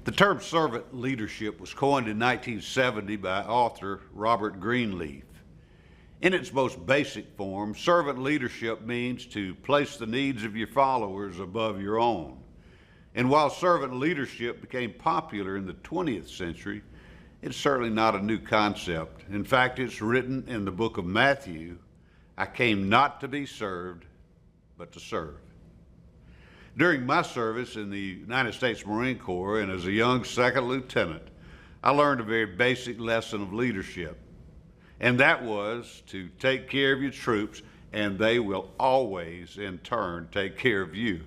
The term servant leadership was coined in 1970 by author Robert Greenleaf. In its most basic form, servant leadership means to place the needs of your followers above your own. And while servant leadership became popular in the 20th century, it's certainly not a new concept. In fact, it's written in the book of Matthew, "I came not to be served, but to serve." During my service in the United States Marine Corps and as a young second lieutenant, I learned a very basic lesson of leadership, and that was to take care of your troops, and they will always, in turn, take care of you.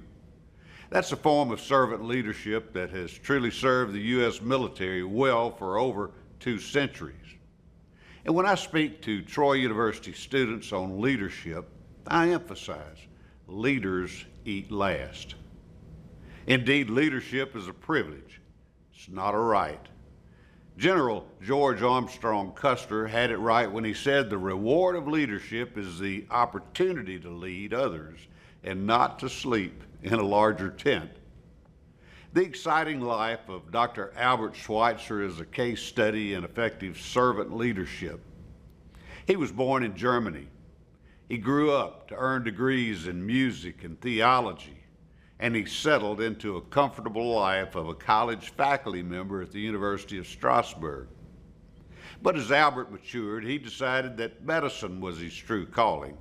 That's a form of servant leadership that has truly served the U.S. military well for over 2 centuries. And when I speak to Troy University students on leadership, I emphasize leaders eat last. Indeed, leadership is a privilege. It's not a right. General George Armstrong Custer had it right when he said the reward of leadership is the opportunity to lead others and not to sleep in a larger tent. The exciting life of Dr. Albert Schweitzer is a case study in effective servant leadership. He was born in Germany. He grew up to earn degrees in music and theology, and he settled into a comfortable life of a college faculty member at the University of Strasbourg. But as Albert matured, he decided that medicine was his true calling.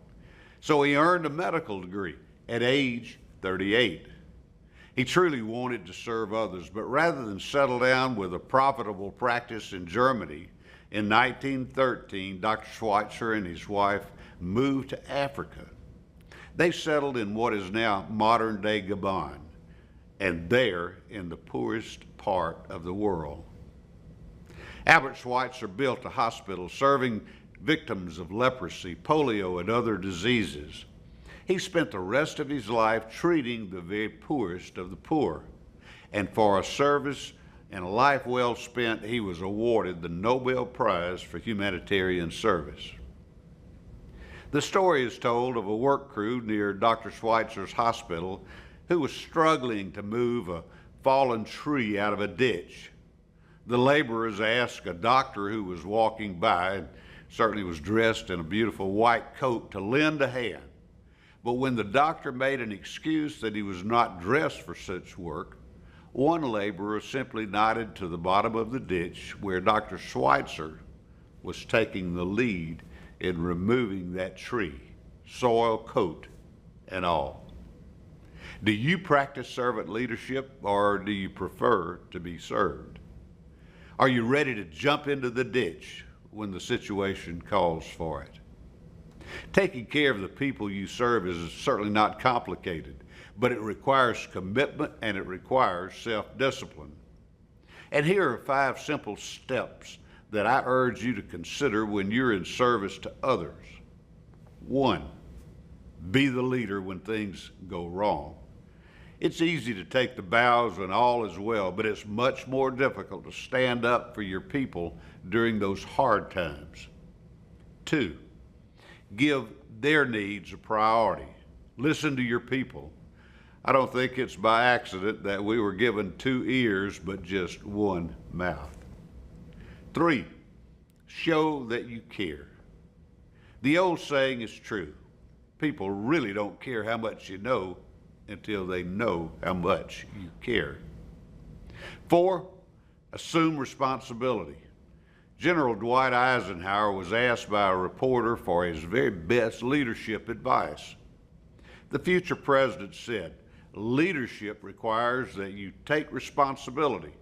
So he earned a medical degree at age 38. He truly wanted to serve others, but rather than settle down with a profitable practice in Germany, in 1913, Dr. Schweitzer and his wife moved to Africa. They settled in what is now modern-day Gabon, and there in the poorest part of the world. Albert Schweitzer built a hospital serving victims of leprosy, polio, and other diseases. He spent the rest of his life treating the very poorest of the poor, and for a service and a life well spent, he was awarded the Nobel Prize for Humanitarian Service. The story is told of a work crew near Dr. Schweitzer's hospital who was struggling to move a fallen tree out of a ditch. The laborers asked a doctor who was walking by, and certainly was dressed in a beautiful white coat, to lend a hand. But when the doctor made an excuse that he was not dressed for such work, one laborer simply nodded to the bottom of the ditch where Dr. Schweitzer was taking the lead in removing that tree, soil, coat, and all. Do you practice servant leadership, or do you prefer to be served? Are you ready to jump into the ditch when the situation calls for it? Taking care of the people you serve is certainly not complicated, but it requires commitment and it requires self-discipline. And here are 5 simple steps that I urge you to consider when you're in service to others. 1, be the leader when things go wrong. It's easy to take the bows when all is well, but it's much more difficult to stand up for your people during those hard times. 2, give their needs a priority. Listen to your people. I don't think it's by accident that we were given 2 ears but just 1 mouth. 3, show that you care. The old saying is true. People really don't care how much you know until they know how much you care. 4, assume responsibility. General Dwight Eisenhower was asked by a reporter for his very best leadership advice. The future president said, "Leadership requires that you take responsibility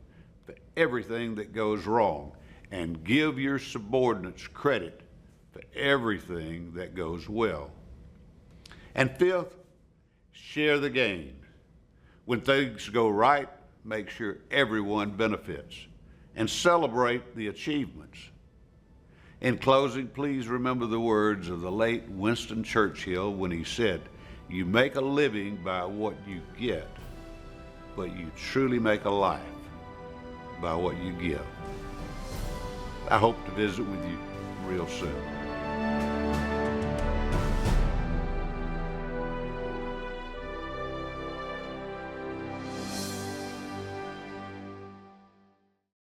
for everything that goes wrong and give your subordinates credit for everything that goes well." And 5th, share the gain. When things go right, make sure everyone benefits and celebrate the achievements. In closing, please remember the words of the late Winston Churchill when he said, "You make a living by what you get, but you truly make a life by what you give." I hope to visit with you real soon.